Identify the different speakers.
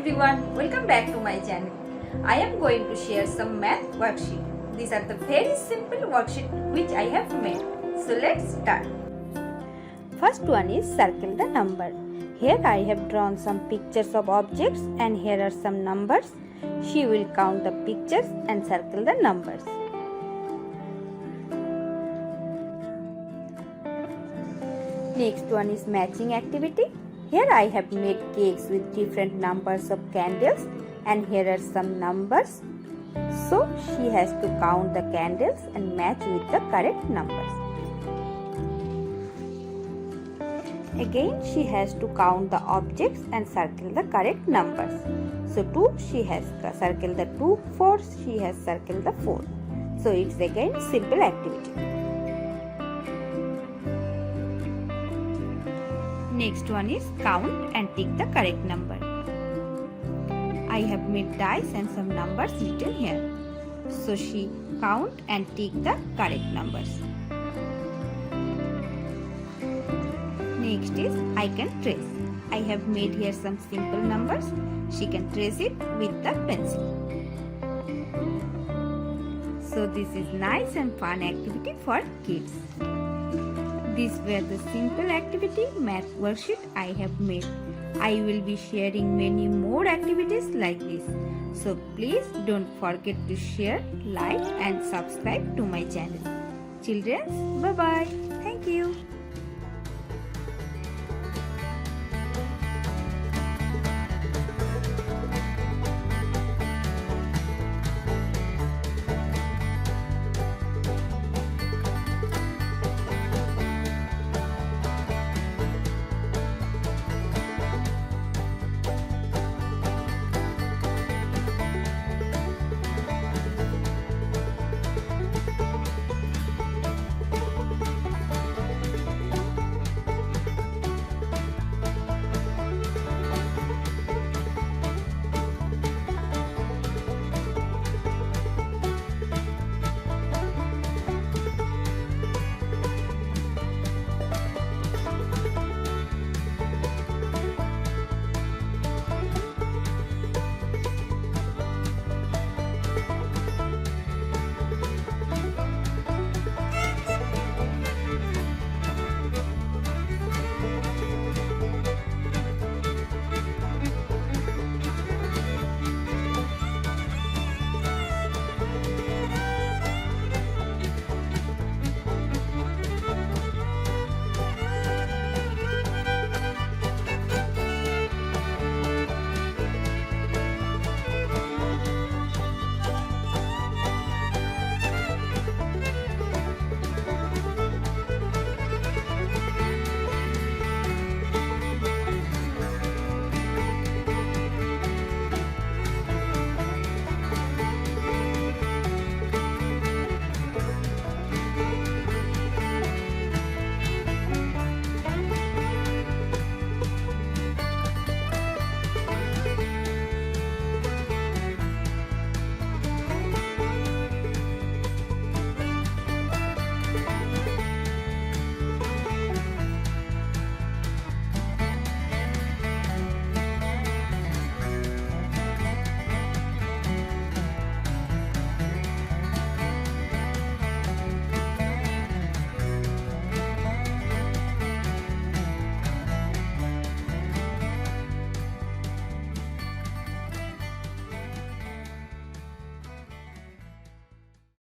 Speaker 1: everyone, welcome back to my channel. I am going to share some math worksheet. These are the very simple worksheet which I have made. So let's start. First one is circle the number. Here I have drawn some pictures of objects and here are some numbers. She will count the pictures and circle the numbers. Next one is matching activity. Here I have made cakes with different numbers of candles and here are some numbers. So she has to count the candles and match with the correct numbers. Again she has to count the objects and circle the correct numbers. So 2 she has circled the 2, 4 she has circled the 4. So it's again simple activity. Next one is count and tick the correct number. I have made dice and some numbers written here. So she count and tick the correct numbers. Next is I can trace. I have made here some simple numbers. She can trace it with the pencil. So this is nice and fun activity for kids. These were the simple activity math worksheet I have made. I will be sharing many more activities like this. So please don't forget to share, like and subscribe to my channel. Children, bye bye. Thank you.